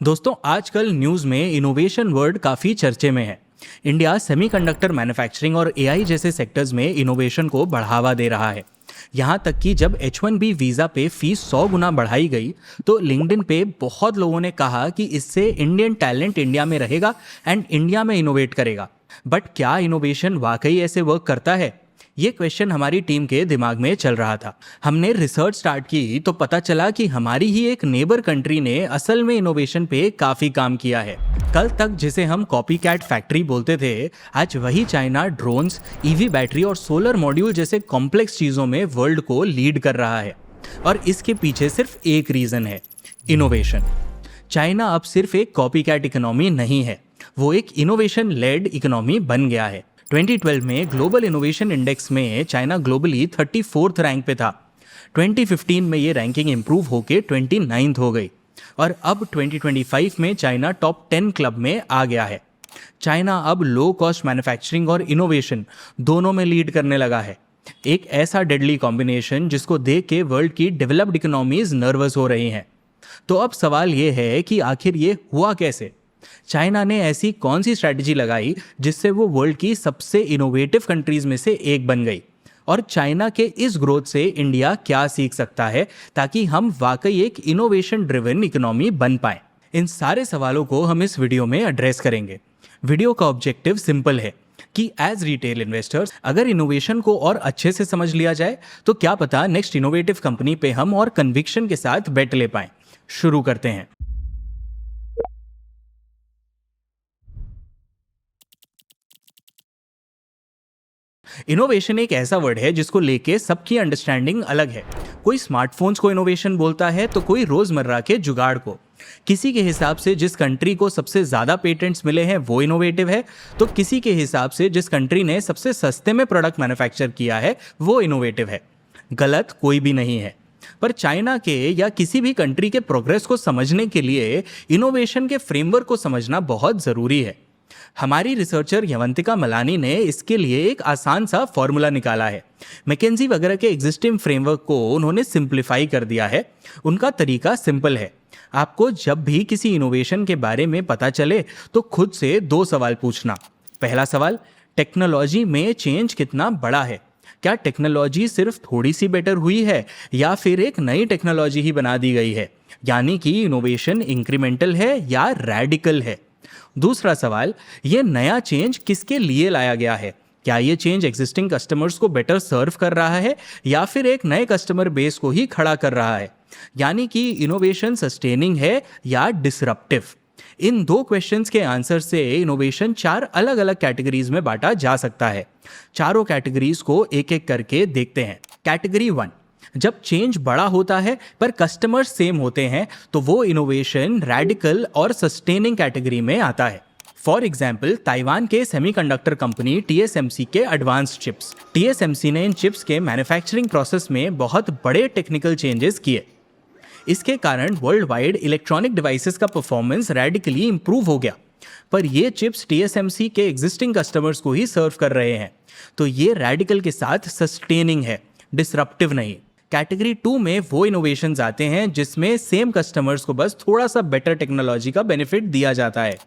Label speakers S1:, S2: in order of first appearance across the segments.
S1: दोस्तों, आजकल न्यूज़ में इनोवेशन वर्ड काफ़ी चर्चे में है। इंडिया सेमीकंडक्टर मैन्युफैक्चरिंग और एआई जैसे सेक्टर्स में इनोवेशन को बढ़ावा दे रहा है। यहाँ तक कि जब H1B वीज़ा पे फीस 100 गुना बढ़ाई गई तो लिंक्डइन पे बहुत लोगों ने कहा कि इससे इंडियन टैलेंट इंडिया में रहेगा एंड इंडिया में इनोवेट करेगा। बट क्या इनोवेशन वाकई ऐसे वर्क करता है? ये क्वेश्चन हमारी टीम के दिमाग में चल रहा था। हमने रिसर्च स्टार्ट की तो पता चला कि हमारी ही एक नेबर कंट्री ने असल में इनोवेशन पे काफ़ी काम किया है। कल तक जिसे हम कॉपी कैट फैक्ट्री बोलते थे, आज वही चाइना ड्रोन्स, ईवी बैटरी और सोलर मॉड्यूल जैसे कॉम्प्लेक्स चीज़ों में वर्ल्ड को लीड कर रहा है। और इसके पीछे सिर्फ एक रीज़न है, इनोवेशन। चाइना अब सिर्फ एक कॉपी कैट इकोनॉमी नहीं है, वो एक इनोवेशन लेड इकोनॉमी बन गया है। 2012 में ग्लोबल इनोवेशन इंडेक्स में चाइना ग्लोबली 34th रैंक पे था। 2015 में ये रैंकिंग इंप्रूव होके 29th हो गई और अब 2025 में चाइना टॉप 10 क्लब में आ गया है। चाइना अब लो कॉस्ट मैन्युफैक्चरिंग और इनोवेशन दोनों में लीड करने लगा है। एक ऐसा डेडली कॉम्बिनेशन जिसको देख के वर्ल्ड की डेवलप्ड इकोनॉमीज नर्वस हो रही हैं। तो अब सवाल ये है कि आखिर ये हुआ कैसे? चाइना ने ऐसी कौन सी स्ट्रैटेजी लगाई जिससे वो वर्ल्ड की सबसे इनोवेटिव कंट्रीज में से एक बन गई? और चाइना के इस ग्रोथ से इंडिया क्या सीख सकता है ताकि हम वाकई एक इनोवेशन ड्रिवन इकोनॉमी बन पाएं? इन सारे सवालों को हम इस वीडियो में एड्रेस करेंगे। वीडियो का ऑब्जेक्टिव सिंपल है कि एज रिटेल इन्वेस्टर्स अगर इनोवेशन को और अच्छे से समझ लिया जाए तो क्या पता नेक्स्ट इनोवेटिव कंपनी पे हम और कन्विक्शन के साथ बेट ले पाएं। शुरू करते हैं। इनोवेशन एक ऐसा वर्ड है जिसको लेके सबकी अंडरस्टैंडिंग अलग है। कोई स्मार्टफोन्स को इनोवेशन बोलता है तो कोई रोजमर्रा के जुगाड़ को। किसी के हिसाब से जिस कंट्री को सबसे ज्यादा पेटेंट्स मिले हैं वो इनोवेटिव है, तो किसी के हिसाब से जिस कंट्री ने सबसे सस्ते में प्रोडक्ट मैन्युफैक्चर किया है वो इनोवेटिव है। गलत कोई भी नहीं है, पर चाइना के या किसी भी कंट्री के प्रोग्रेस को समझने के लिए इनोवेशन के फ्रेमवर्क को समझना बहुत जरूरी है। हमारी रिसर्चर यवंतिका मलानी ने इसके लिए एक आसान सा फॉर्मूला निकाला है। मैकेंजी वगैरह के एग्जिस्टिंग फ्रेमवर्क को उन्होंने सिंप्लीफाई कर दिया है। उनका तरीका सिंपल है। आपको जब भी किसी इनोवेशन के बारे में पता चले तो खुद से 2 सवाल पूछना। पहला सवाल, टेक्नोलॉजी में चेंज कितना बड़ा है? क्या टेक्नोलॉजी सिर्फ थोड़ी सी बेटर हुई है या फिर एक नई टेक्नोलॉजी ही बना दी गई है? यानी कि इनोवेशन इंक्रीमेंटल है या रैडिकल है? दूसरा सवाल, ये नया चेंज किसके लिए लाया गया है? क्या ये चेंज एग्जिस्टिंग कस्टमर्स को बेटर सर्व कर रहा है या फिर एक नए कस्टमर बेस को ही खड़ा कर रहा है? यानी कि इनोवेशन सस्टेनिंग है या डिसरप्टिव? इन 2 क्वेश्चंस के आंसर से इनोवेशन 4 अलग अलग कैटेगरीज में बांटा जा सकता है। चारों कैटेगरीज को एक एक करके देखते हैं। कैटेगरी 1, जब चेंज बड़ा होता है पर कस्टमर्स सेम होते हैं तो वो इनोवेशन रैडिकल और सस्टेनिंग कैटेगरी में आता है। फॉर एग्जाम्पल, ताइवान के सेमीकंडक्टर कंपनी TSMC के एडवांस्ड चिप्स। TSMC ने इन चिप्स के मैन्युफैक्चरिंग प्रोसेस में बहुत बड़े टेक्निकल चेंजेस किए। इसके कारण वर्ल्ड वाइड इलेक्ट्रॉनिक डिवाइसेस का परफॉर्मेंस रेडिकली इंप्रूव हो गया। पर ये चिप्स TSMC के एग्जिस्टिंग कस्टमर्स को ही सर्व कर रहे हैं, तो ये रेडिकल के साथ सस्टेनिंग है, डिसरप्टिव नहीं। कैटेगरी 2 में वो इनोवेशंस आते हैं जिसमें सेम कस्टमर्स को बस थोड़ा सा बेटर टेक्नोलॉजी का बेनिफिट दिया जाता है।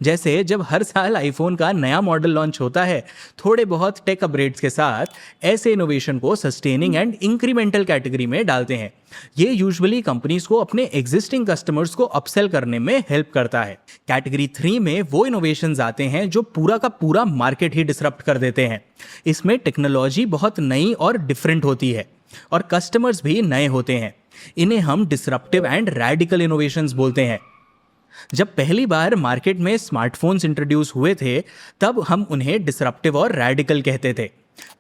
S1: जैसे जब हर साल आईफोन का नया मॉडल लॉन्च होता है, थोड़े बहुत टेक अपग्रेड्स के साथ ऐसे इनोवेशन को सस्टेनिंग एंड इंक्रीमेंटल कैटेगरी में डालते हैं। ये यूजुअली कंपनीज को अपने एग्जिस्टिंग कस्टमर्स को अपसेल करने में हेल्प करता है। कैटेगरी 3 में वो इनोवेशंस आते हैं जो पूरा का पूरा मार्केट ही डिसरप्ट कर देते हैं। इसमें टेक्नोलॉजी बहुत नई और डिफरेंट होती है और कस्टमर्स भी नए होते हैं। इन्हें हम डिसरप्टिव एंड रैडिकल इनोवेशंस बोलते हैं। जब पहली बार मार्केट में स्मार्टफोन्स इंट्रोड्यूस हुए थे तब हम उन्हें डिसरप्टिव और रैडिकल कहते थे।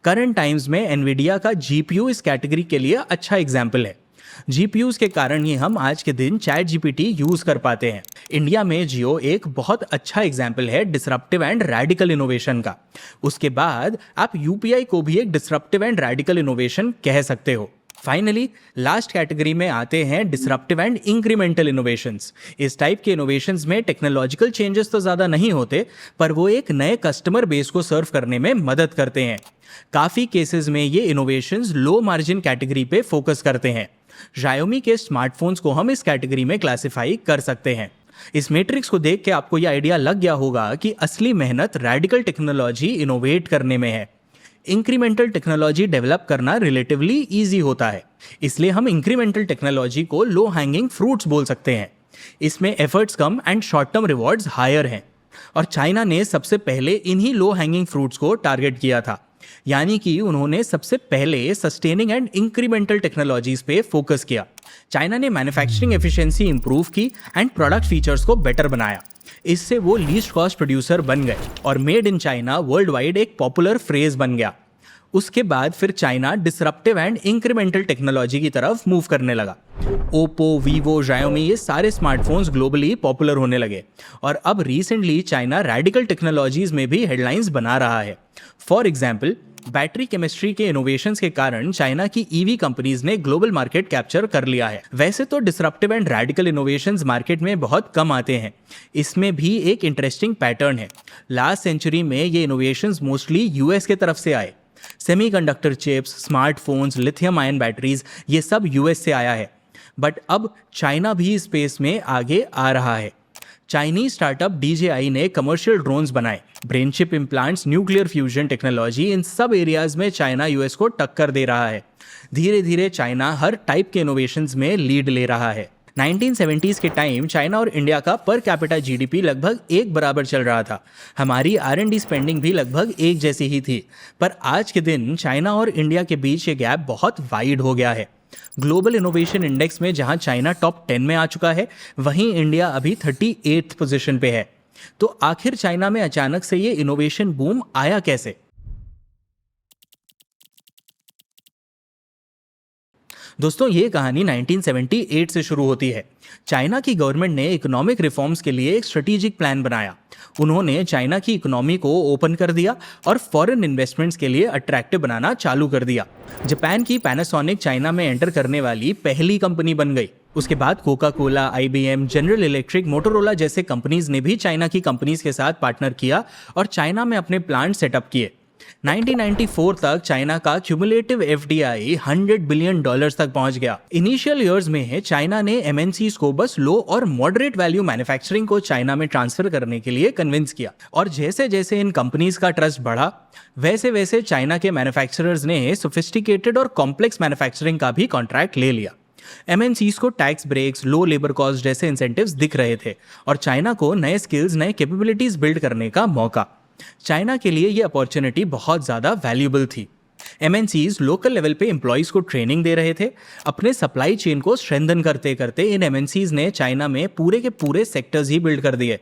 S1: करंट टाइम्स में एनवीडिया का GPU इस कैटेगरी के लिए अच्छा एग्जाम्पल है। GPUs के कारण ही हम आज के दिन ChatGPT यूज कर पाते हैं। इंडिया में जियो एक बहुत अच्छा एग्जाम्पल है डिसरप्टिव एंड रैडिकल इनोवेशन का। उसके बाद आप UPI को भी एक डिसरप्टिव एंड रैडिकल इनोवेशन कह सकते हो। फाइनली लास्ट कैटेगरी में आते हैं डिसरप्टिव एंड इंक्रीमेंटल इनोवेशंस। इस टाइप के इनोवेशंस में टेक्नोलॉजिकल चेंजेस तो ज़्यादा नहीं होते, पर वो एक नए कस्टमर बेस को सर्व करने में मदद करते हैं। काफ़ी केसेस में ये इनोवेशंस लो मार्जिन कैटेगरी पे फोकस करते हैं। Xiaomi के स्मार्टफोन्स को हम इस कैटेगरी में क्लासिफाई कर सकते हैं। इस मैट्रिक्स को देख के आपको ये आइडिया लग गया होगा कि असली मेहनत रेडिकल टेक्नोलॉजी इनोवेट करने में है। इंक्रीमेंटल टेक्नोलॉजी डेवलप करना रिलेटिवली इजी होता है, इसलिए हम इंक्रीमेंटल टेक्नोलॉजी को लो हैंगिंग फ्रूट्स बोल सकते हैं। इसमें एफर्ट्स कम and short term rewards higher हैं। और चाइना ने सबसे पहले इन्हीं लो हैंगिंग फ्रूट्स को टारगेट किया था, यानी कि उन्होंने सबसे पहले सस्टेनिंग एंड इंक्रीमेंटल टेक्नोलॉजीज पे फोकस किया। चाइना ने मैन्युफैक्चरिंग एफिशिएंसी इंप्रूव की एंड प्रोडक्ट फीचर्स को बेटर बनाया। इससे वो लीस्ट कॉस्ट प्रोड्यूसर बन गए और made in China worldwide एक पॉपुलर फ्रेज बन गया। उसके बाद फिर China disruptive and incremental technology की तरफ मूव करने लगा। ओप्पो, वीवो, Xiaomi ये सारे स्मार्टफोन्स ग्लोबली पॉपुलर होने लगे और अब रिसेंटली चाइना रेडिकल टेक्नोलॉजीज में भी हेडलाइंस बना रहा है। फॉर एग्जाम्पल, बैटरी केमिस्ट्री के इनोवेशंस के कारण चाइना की ईवी कंपनीज ने ग्लोबल मार्केट कैप्चर कर लिया है। वैसे तो disruptive and radical innovations market में बहुत कम आते हैं। इसमें भी एक इंटरेस्टिंग पैटर्न है। लास्ट सेंचुरी में ये इनोवेशंस मोस्टली यूएस के तरफ से आए। Semiconductor chips, smartphones, lithium ion batteries, ये सब यूएस से आया है। बट अब चाइना भी स्पेस में आगे आ रहा है। चाइनीज स्टार्टअप DJI ने कमर्शियल ड्रोन्स बनाए। Brain chip implants, nuclear fusion technology, इन सब एरियाज में चाइना यूएस को टक्कर दे रहा है। धीरे धीरे चाइना हर टाइप के इनोवेशंस में लीड ले रहा है। 1970s के टाइम चाइना और इंडिया का पर कैपिटा GDP लगभग एक बराबर चल रहा था। हमारी R&D स्पेंडिंग भी लगभग एक जैसी ही थी। पर आज के दिन चाइना और इंडिया के बीच ये गैप बहुत वाइड हो गया है। ग्लोबल इनोवेशन इंडेक्स में जहां चाइना टॉप 10 में आ चुका है, वहीं इंडिया अभी 38th पोजीशन पे है। तो आखिर चाइना में अचानक से ये इनोवेशन बूम आया कैसे? दोस्तों, ये कहानी 1978 से शुरू होती है। चाइना की गवर्नमेंट ने इकोनॉमिक रिफॉर्म्स के लिए एक स्ट्रेटेजिक प्लान बनाया। उन्होंने चाइना की इकोनॉमी को ओपन कर दिया और फॉरेन इन्वेस्टमेंट्स के लिए अट्रैक्टिव बनाना चालू कर दिया। जापान की पैनासोनिक चाइना में एंटर करने वाली पहली कंपनी बन गई। उसके बाद Coca Cola, IBM, general electric, Motorola जैसे कंपनीज ने भी चाइना की कंपनीज के साथ पार्टनर किया और चाइना में अपने प्लांट सेटअप किए। 1994 तक चाइना का क्यूमुलेटिव FDI $100 बिलियन तक पहुंच गया। इनिशियल ईयर्स में चाइना ने MNCs को बस लो और मॉडरेट वैल्यू मैन्युफैक्चरिंग को चाइना में ट्रांसफर करने के लिए कन्विंस किया और जैसे जैसे इन कंपनीज का ट्रस्ट बढ़ा, वैसे वैसे चाइना के मैन्युफैक्चरर्स ने सोफिस्टिकेटेड और कॉम्प्लेक्स मैन्युफैक्चरिंग का भी कॉन्ट्रैक्ट ले लिया। MNCs को टैक्स ब्रेक्स, लो लेबर कॉस्ट जैसे इंसेंटिव्स दिख रहे थे और चाइना को नए स्किल्स, नए कैपेबिलिटीज बिल्ड करने का मौका। चाइना के लिए ये अपॉर्चुनिटी बहुत ज़्यादा वैल्यूएबल थी। MNCs लोकल लेवल पे एम्प्लॉयज़ को ट्रेनिंग दे रहे थे। अपने सप्लाई चेन को स्ट्रेंथन करते करते इन MNCs ने चाइना में पूरे के पूरे सेक्टर्स ही बिल्ड कर दिए।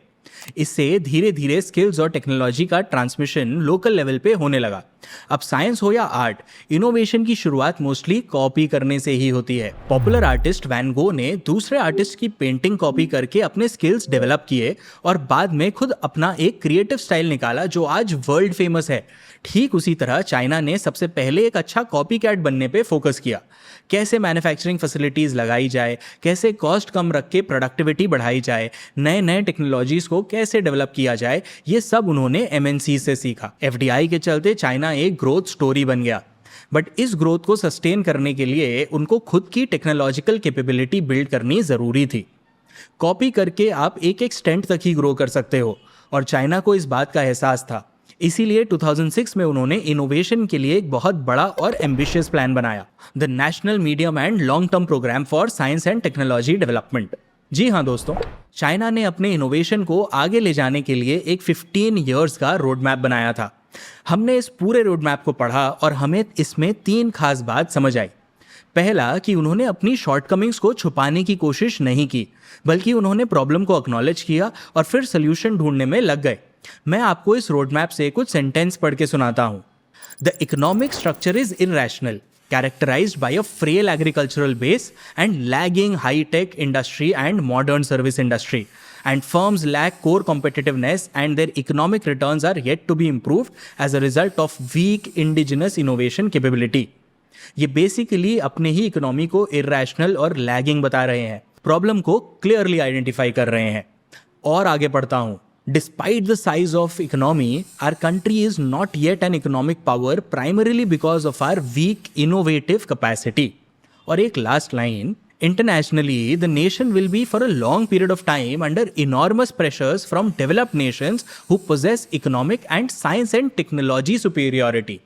S1: इससे धीरे धीरे स्किल्स और टेक्नोलॉजी का ट्रांसमिशन लोकल लेवल पे होने लगा। अब साइंस हो या आर्ट, इनोवेशन की शुरुआत मोस्टली कॉपी करने से ही होती है। पॉपुलर आर्टिस्ट वैन गो ने दूसरे आर्टिस्ट की पेंटिंग कॉपी करके अपने स्किल्स डेवलप किए और बाद में खुद अपना एक क्रिएटिव स्टाइल निकाला जो आज वर्ल्ड फेमस है। ठीक उसी तरह चाइना ने सबसे पहले एक अच्छा कॉपी कैट बनने पे फोकस किया। कैसे मैन्युफैक्चरिंग फैसिलिटीज़ लगाई जाए, कैसे कॉस्ट कम रख के प्रोडक्टिविटी बढ़ाई जाए, नए नए टेक्नोलॉजीज़ को कैसे डेवलप किया जाए, ये सब उन्होंने MNC से सीखा। FDI के चलते चाइना एक ग्रोथ स्टोरी बन गया। बट इस ग्रोथ को सस्टेन करने के लिए उनको खुद की टेक्नोलॉजिकल कैपेबिलिटी बिल्ड करनी ज़रूरी थी। कॉपी करके आप एक एक्सटेंट तक ही ग्रो कर सकते हो और चाइना को इस बात का एहसास था। इसीलिए 2006 में उन्होंने इनोवेशन के लिए एक बहुत बड़ा और एम्बिशियस प्लान बनाया, the national medium and long term programme for science and technology development. जी हाँ दोस्तों, चाइना ने अपने इनोवेशन को आगे ले जाने के लिए एक 15 ईयर्स का रोड मैप बनाया था। हमने इस पूरे रोड मैप को पढ़ा और हमें इसमें 3 खास बात समझ आई। पहला कि उन्होंने अपनी शॉर्टकमिंग्स को छुपाने की कोशिश नहीं की, बल्कि उन्होंने प्रॉब्लम को एक्नॉलेज किया और फिर सोल्यूशन ढूंढने में लग गए। मैं आपको इस रोड मैप से कुछ सेंटेंस पढ़ के सुनाता हूँ। The economic structure is irrational, characterized by a frail agricultural base and lagging high-tech industry and modern service industry. And firms lack core competitiveness and their economic returns are yet to be improved as a result of weak indigenous innovation capability. ये basically अपने ही economy को irrational और lagging बता रहे हैं, problem को clearly identify कर रहे हैं। और आगे पढ़ता हूँ। Despite the size of economy, our country is not yet an economic power primarily because of our weak innovative capacity. और एक last line, Internationally, the nation will be for a long period of time under enormous pressures from developed nations who possess economic and science and technology superiority.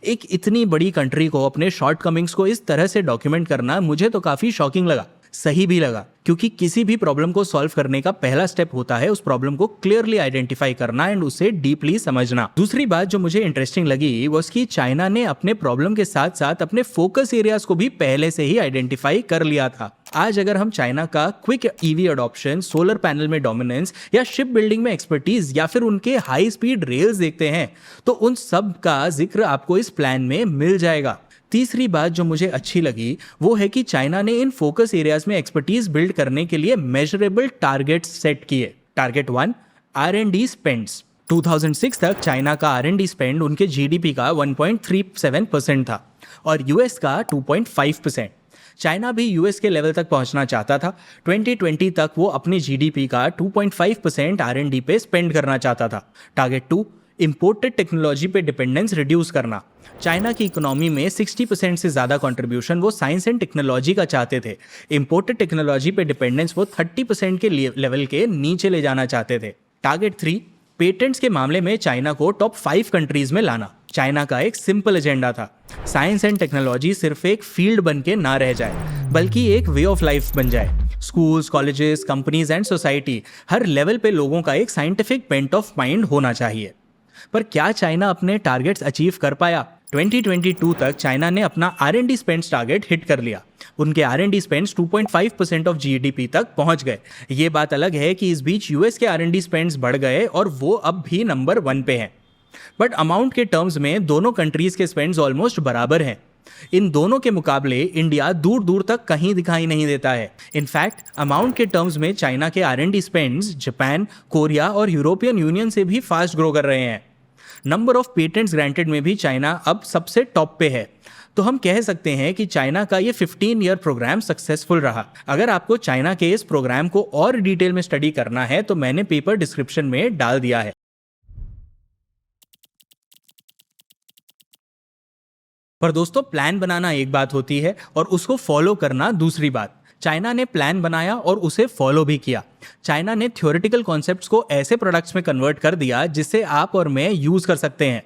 S1: एक इतनी बड़ी country को अपने shortcomings को इस तरह से डॉक्यूमेंट करना मुझे तो काफ़ी शॉकिंग लगा, सही भी लगा, क्योंकि किसी भी प्रॉब्लम को सॉल्व करने का पहला स्टेप होता है उस प्रॉब्लम को क्लियरली आइडेंटिफाई करना एंड उसे डीपली समझना। दूसरी बात जो मुझे इंटरेस्टिंग लगी वो कि चाइना ने अपने प्रॉब्लम के साथ साथ अपने फोकस एरियाज को भी पहले से ही आइडेंटिफाई कर लिया था। आज अगर हम चाइना का quick EV adoption, solar panel में डोमिनेंस या शिप बिल्डिंग में एक्सपर्टीज या फिर उनके हाई स्पीड रेल्स देखते हैं तो उन सब का जिक्र आपको इस प्लान में मिल जाएगा। तीसरी बात जो मुझे अच्छी लगी वो है कि चाइना ने इन फोकस एरियाज में एक्सपर्टीज बिल्ड करने के लिए मेजरेबल टारगेट्स सेट किए। Target 1, R&D spends. 2006 तक चाइना का R&D स्पेंड उनके जीडीपी का 1.37% था और यूएस का 2.5%। चाइना भी यूएस के लेवल तक पहुंचना चाहता था। 2020 तक वो अपने जीडीपी का 2.5% R&D पे स्पेंड करना चाहता था। टारगेट 2, इंपोर्टेड टेक्नोलॉजी पे डिपेंडेंस रिड्यूस करना। चाइना की इकोनॉमी में 60% से ज़्यादा कंट्रीब्यूशन वो साइंस एंड टेक्नोलॉजी का चाहते थे। इंपोर्टेड टेक्नोलॉजी पे डिपेंडेंस वो 30% के लेवल के नीचे ले जाना चाहते थे। टारगेट 3, पेटेंट्स के मामले में चाइना को टॉप 5 कंट्रीज में लाना। चाइना का एक सिंपल एजेंडा था, साइंस एंड टेक्नोलॉजी सिर्फ एक फील्ड बन के ना रह जाए बल्कि एक वे ऑफ लाइफ बन जाए। Schools, colleges, companies and society her level पे लोगों का एक साइंटिफिक बेंट ऑफ माइंड होना चाहिए। पर क्या चाइना अपने टारगेट्स अचीव कर पाया? 2022 तक चाइना ने अपना R&D स्पेंड्स टारगेट हिट कर लिया। उनके R&D स्पेंड्स 2.5% ऑफ जीडीपी तक पहुंच गए। ये बात अलग है कि इस बीच यूएस के R&D स्पेंड्स बढ़ गए और वो अब भी नंबर 1 पे हैं। बट अमाउंट के टर्म्स में दोनों कंट्रीज के स्पेंड्स ऑलमोस्ट बराबर हैं। इन दोनों के मुकाबले इंडिया दूर दूर तक कहीं दिखाई नहीं देता है। इनफैक्ट अमाउंट के टर्म्स में चाइना के R&D स्पेंड्स जापान, कोरिया और यूरोपियन यूनियन से भी फास्ट ग्रो कर रहे हैं। नंबर ऑफ पेटेंट्स ग्रांटेड में भी चाइना अब सबसे टॉप पे है। तो हम कह सकते हैं कि चाइना का ये 15 ईयर प्रोग्राम सक्सेसफुल रहा। अगर आपको चाइना के इस प्रोग्राम को और डिटेल में स्टडी करना है तो मैंने पेपर डिस्क्रिप्शन में डाल दिया है। पर दोस्तों, प्लान बनाना एक बात होती है और उसको फॉलो करना दूसरी बात। चाइना ने प्लान बनाया और उसे फॉलो भी किया। चाइना ने थ्योरेटिकल कॉन्सेप्ट्स को ऐसे प्रोडक्ट्स में कन्वर्ट कर दिया जिसे आप और मैं यूज कर सकते हैं।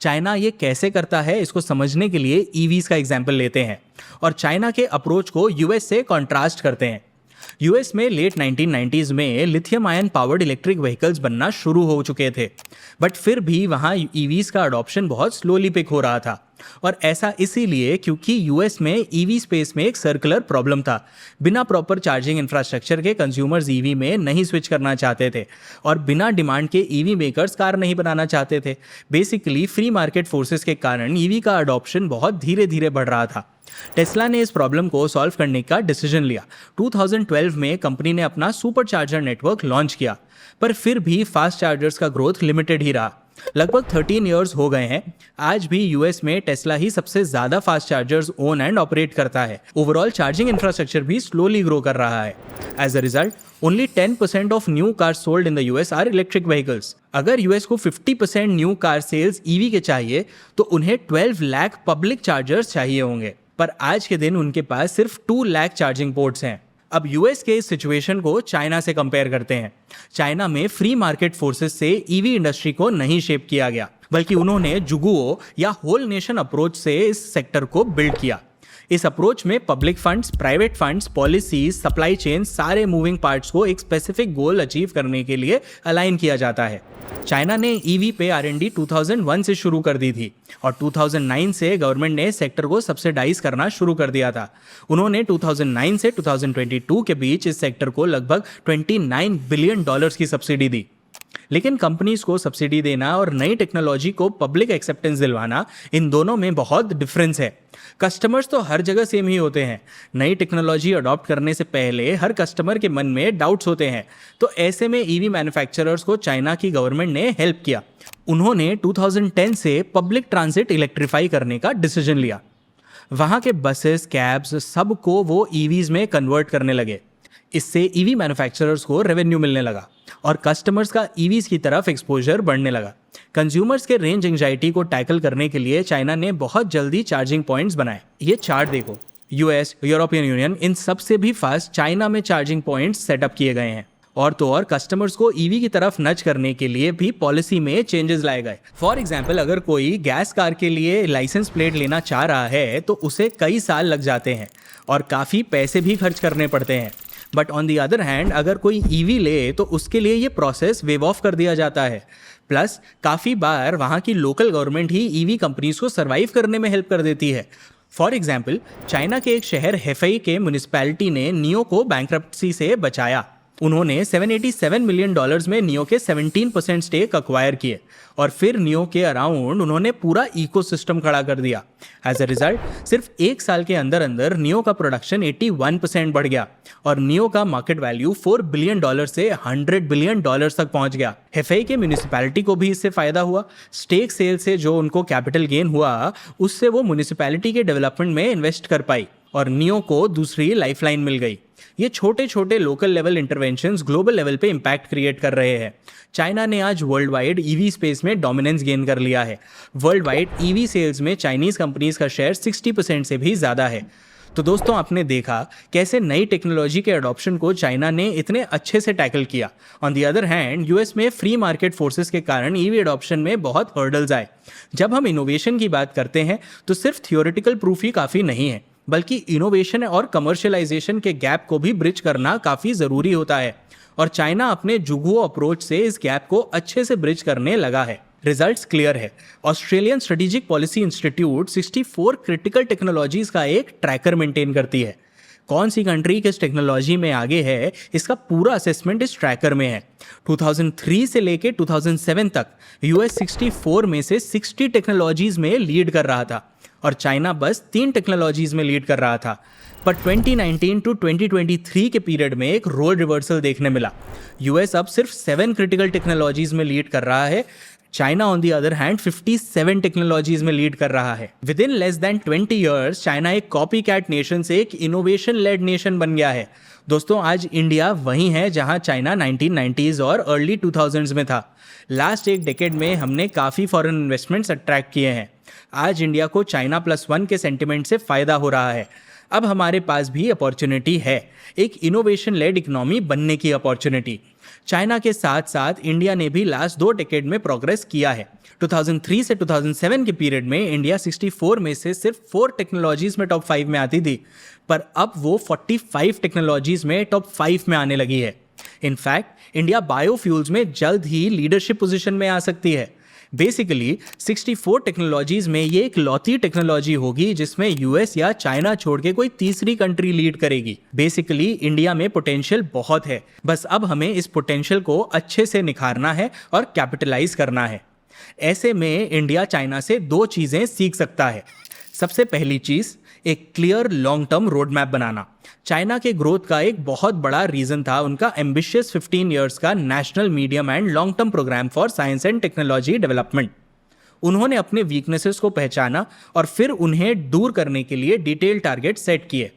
S1: चाइना ये कैसे करता है इसको समझने के लिए ईवीज का एग्जाम्पल लेते हैं और चाइना के अप्रोच को यूएस से कॉन्ट्रास्ट करते हैं। यूएस में लेट 1990s में lithium ion powered electric vehicles बनना शुरू हो चुके थे, बट फिर भी वहाँ ईवीज का अडॉप्शन बहुत स्लोली पिक हो रहा था। और ऐसा इसीलिए क्योंकि यूएस में ईवी स्पेस में एक सर्कुलर प्रॉब्लम था। बिना प्रॉपर चार्जिंग इंफ्रास्ट्रक्चर के कंज्यूमर्स ईवी में नहीं स्विच करना चाहते थे और बिना डिमांड के ईवी मेकर्स कार नहीं बनाना चाहते थे। बेसिकली फ्री मार्केट फोर्सेस के कारण ईवी का अडॉप्शन बहुत धीरे धीरे बढ़ रहा था। टेस्ला ने इस प्रॉब्लम को सॉल्व करने का डिसीजन लिया। 2012 में कंपनी ने अपना सुपर चार्जर नेटवर्क लॉन्च किया, पर फिर भी फास्ट चार्जर्स का ग्रोथ लिमिटेड ही रहा। लगभग 13 इयर्स हो गए हैं। आज भी यूएस में टेस्ला ही सबसे ज्यादा fast chargers own and operate करता है। ओवरऑल चार्जिंग इंफ्रास्ट्रक्चर भी स्लोली ग्रो कर रहा है। As a result only 10% of new cars sold in the US are electric vehicles. अगर यूएस को 50% न्यू कार सेल्स ईवी के चाहिए तो उन्हें 12 लाख पब्लिक चार्जर्स चाहिए होंगे, पर आज के दिन उनके पास सिर्फ 2 लाख चार्जिंग पोर्ट्स हैं। अब यूएस के इस सिचुएशन को चाइना से कंपेयर करते हैं। चाइना में फ्री मार्केट फोर्सेस से ईवी इंडस्ट्री को नहीं शेप किया गया, बल्कि उन्होंने जुगुओ या होल नेशन अप्रोच से इस सेक्टर को बिल्ड किया। इस अप्रोच में public funds, private funds, policies, supply chain, सारे मूविंग पार्ट्स को एक स्पेसिफिक गोल अचीव करने के लिए अलाइन किया जाता है। चाइना ने ईवी पे R&D 2001 से शुरू कर दी थी और 2009 से गवर्नमेंट ने सेक्टर को सब्सिडाइज करना शुरू कर दिया था। उन्होंने 2009 से 2022 के बीच इस सेक्टर को लगभग $29 बिलियन की सब्सिडी दी। लेकिन कंपनीज को सब्सिडी देना और नई टेक्नोलॉजी को पब्लिक एक्सेप्टेंस दिलवाना, इन दोनों में बहुत डिफरेंस है। कस्टमर्स तो हर जगह सेम ही होते हैं। नई टेक्नोलॉजी अडॉप्ट करने से पहले हर कस्टमर के मन में डाउट्स होते हैं। तो ऐसे में ईवी मैन्युफैक्चरर्स को चाइना की गवर्नमेंट ने हेल्प किया। उन्होंने 2010 से पब्लिक ट्रांजिट इलेक्ट्रीफाई करने का डिसीजन लिया। वहाँ के बसेस, कैब्स, सबको वो ईवीज में कन्वर्ट करने लगे। इससे ईवी मैन्युफैक्चरर्स को रेवेन्यू मिलने लगा और कस्टमर्स का ईवीज की तरफ एक्सपोजर बढ़ने लगा। कंज्यूमर्स के रेंज एंजाइटी को टैकल करने के लिए चाइना ने बहुत जल्दी चार्जिंग पॉइंट्स बनाए। ये चार्ट देखो, यूएस, यूरोपियन यूनियन, इन सब से भी फास्ट चाइना में चार्जिंग पॉइंट्स सेटअप किए गए हैं। और तो और कस्टमर्स को ईवी की तरफ नच करने के लिए भी पॉलिसी में चेंजेस लाए गए। फॉर एग्जाम्पल, अगर कोई गैस कार के लिए लाइसेंस प्लेट लेना चाह रहा है तो उसे कई साल लग जाते हैं और काफ़ी पैसे भी खर्च करने पड़ते हैं। But on the other hand, अगर कोई ईवी ले तो उसके लिए ये प्रोसेस वेव ऑफ कर दिया जाता है। प्लस काफ़ी बार वहाँ की लोकल गवर्नमेंट ही ईवी कंपनीज को सर्वाइव करने में हेल्प कर देती है। फॉर एग्जाम्पल, चाइना के एक शहर हेफई के म्यूनिसिपैलिटी ने नियो को बैंक्रप्सी से बचाया। उन्होंने $787 मिलियन में नियो के 17% स्टेक अक्वायर किए और फिर नियो के अराउंड उन्होंने पूरा इकोसिस्टम खड़ा कर दिया। एज अ रिजल्ट सिर्फ एक साल के अंदर अंदर नियो का प्रोडक्शन 81% बढ़ गया और नियो का मार्केट वैल्यू $4 बिलियन से $100 बिलियन तक पहुंच गया। हेफई के म्यूनिसिपैलिटी को भी इससे फायदा हुआ। स्टेक सेल से जो उनको कैपिटल गेन हुआ, उससे वो म्यूनिसिपैलिटी के डेवलपमेंट में इन्वेस्ट कर पाई और नियो को दूसरी लाइफलाइन मिल गई। ये छोटे छोटे local level interventions global level पे इम्पैक्ट क्रिएट कर रहे हैं। चाइना ने आज वर्ल्ड वाइड ईवी स्पेस में डोमिनेंस गेन कर लिया है। वर्ल्ड वाइड ईवी सेल्स में चाइनीज कंपनीज का शेयर 60% से भी ज़्यादा है। तो दोस्तों, आपने देखा कैसे नई टेक्नोलॉजी के अडॉप्शन को चाइना ने इतने अच्छे से टैकल किया। On the other hand, US में फ्री मार्केट फोर्सेस के कारण ईवी अडॉप्शन में बहुत हर्डल्स आए। जब हम इनोवेशन की बात करते हैं तो सिर्फ थियोरेटिकल प्रूफ ही काफ़ी नहीं है, बल्कि इनोवेशन और कमर्शियलाइजेशन के गैप को भी ब्रिज करना काफ़ी ज़रूरी होता है। और चाइना अपने जुगुओ अप्रोच से इस गैप को अच्छे से ब्रिज करने लगा है। रिजल्ट्स क्लियर है। Australian strategic policy institute 64 critical technologies का एक ट्रैकर मेंटेन करती है। कौन सी कंट्री किस टेक्नोलॉजी में आगे है, इसका पूरा असेसमेंट इस ट्रैकर में है। 2003 से लेके 2007 तक यूएस 64 में से 60 टेक्नोलॉजीज में लीड कर रहा था और चाइना बस 3 टेक्नोलॉजीज में लीड कर रहा था। पर 2019 टू 2023 के पीरियड में एक रोल रिवर्सल देखने मिला। यूएस अब सिर्फ 7 क्रिटिकल टेक्नोलॉजीज में लीड कर रहा है। China on the other hand 57 technologies में लीड कर रहा है। With in less than 20 years China एक कॉपी कैट नेशन से एक इनोवेशन लेड नेशन बन गया है। दोस्तों, आज इंडिया वहीं है जहां चाइना 1990s और अर्ली 2000s में था। लास्ट एक डेकेड में हमने काफ़ी फॉरेन इन्वेस्टमेंट्स अट्रैक्ट किए हैं। आज इंडिया को चाइना +1 के सेंटिमेंट से फ़ायदा हो रहा है। अब हमारे पास भी अपॉर्चुनिटी है, एक इनोवेशन लेड इकोनॉमी बनने की अपॉर्चुनिटी। चाइना के साथ साथ इंडिया ने भी लास्ट 2 डेकेड में प्रोग्रेस किया है। 2003 से 2007 के पीरियड में इंडिया 64 में से सिर्फ 4 टेक्नोलॉजीज में टॉप 5 में आती थी, पर अब वो 45 टेक्नोलॉजीज में टॉप 5 में आने लगी है। इनफैक्ट इंडिया बायोफ्यूल्स में जल्द ही लीडरशिप पोजीशन में आ सकती है। बेसिकली 64 टेक्नोलॉजीज में ये एक लौती टेक्नोलॉजी होगी जिसमें यूएस या चाइना छोड़ के कोई तीसरी कंट्री लीड करेगी। बेसिकली इंडिया में पोटेंशियल बहुत है, बस अब हमें इस पोटेंशियल को अच्छे से निखारना है और कैपिटलाइज करना है। ऐसे में इंडिया चाइना से 2 चीज़ें सीख सकता है। सबसे पहली चीज़, एक clear long term road map बनाना। चाइना के ग्रोथ का एक बहुत बड़ा रीजन था उनका एम्बिशियस 15 इयर्स का national medium and long term programme for science and technology development. उन्होंने अपने वीकनेसेस को पहचाना और फिर उन्हें दूर करने के लिए डिटेल टारगेट सेट किए,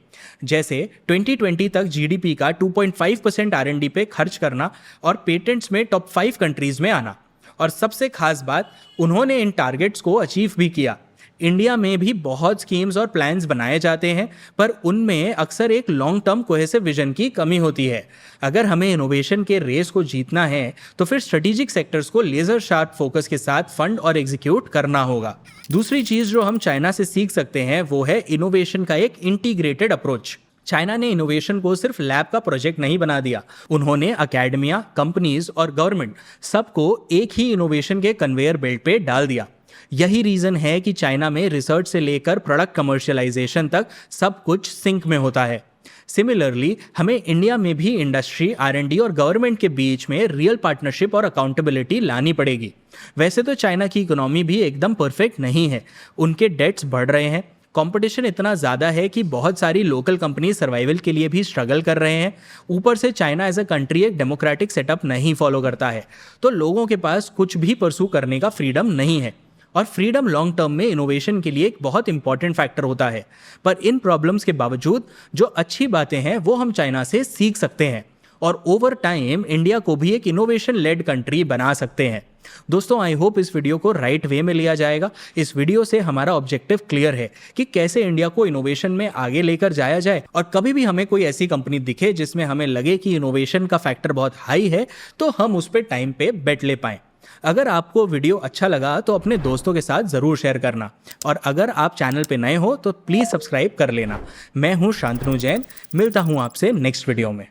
S1: जैसे 2020 तक जीडीपी का 2.5% R&D पे खर्च करना और पेटेंट्स में टॉप 5 कंट्रीज में आना। और सबसे खास बात, उन्होंने इन टारगेट्स को अचीव भी किया। इंडिया में भी बहुत स्कीम्स और प्लान्स बनाए जाते हैं, पर उनमें अक्सर एक लॉन्ग टर्म कोहेसिव विजन की कमी होती है। अगर हमें इनोवेशन के रेस को जीतना है तो फिर स्ट्रेटेजिक सेक्टर्स को लेजर शार्प फोकस के साथ फंड और एग्जीक्यूट करना होगा। दूसरी चीज़ जो हम चाइना से सीख सकते हैं वो है इनोवेशन का एक इंटीग्रेटेड अप्रोच। चाइना ने इनोवेशन को सिर्फ लैब का प्रोजेक्ट नहीं बना दिया, उन्होंने अकेडमिया, कंपनीज और गवर्नमेंट सबको एक ही इनोवेशन के कन्वेयर बेल्ट पे डाल दिया। यही रीजन है कि चाइना में रिसर्च से लेकर प्रोडक्ट कमर्शियलाइजेशन तक सब कुछ सिंक में होता है। सिमिलरली हमें इंडिया में भी इंडस्ट्री, R&D और गवर्नमेंट के बीच में रियल पार्टनरशिप और अकाउंटेबिलिटी लानी पड़ेगी। वैसे तो चाइना की इकोनॉमी भी एकदम परफेक्ट नहीं है, उनके डेट्स बढ़ रहे हैं, कंपटीशन इतना ज़्यादा है कि बहुत सारी लोकल कंपनी सर्वाइवल के लिए भी स्ट्रगल कर रहे हैं। ऊपर से चाइना एज अ कंट्री एक डेमोक्रेटिक सेटअप नहीं फॉलो करता है, तो लोगों के पास कुछ भी परसू करने का फ्रीडम नहीं है। और फ्रीडम लॉन्ग टर्म में इनोवेशन के लिए एक बहुत इंपॉर्टेंट फैक्टर होता है। पर इन प्रॉब्लम्स के बावजूद जो अच्छी बातें हैं वो हम चाइना से सीख सकते हैं और ओवर टाइम इंडिया को भी एक इनोवेशन लेड कंट्री बना सकते हैं। दोस्तों, आई होप इस वीडियो को राइट वे में लिया जाएगा। इस वीडियो से हमारा ऑब्जेक्टिव क्लियर है कि कैसे इंडिया को इनोवेशन में आगे लेकर जाया जाए, और कभी भी हमें कोई ऐसी कंपनी दिखे जिसमें हमें लगे कि इनोवेशन का फैक्टर बहुत हाई है तो हम उस पर टाइम पे बेट ले पाएं। अगर आपको वीडियो अच्छा लगा तो अपने दोस्तों के साथ ज़रूर शेयर करना, और अगर आप चैनल पे नए हो तो प्लीज़ सब्सक्राइब कर लेना। मैं हूँ शांतनु जैन, मिलता हूँ आपसे नेक्स्ट वीडियो में।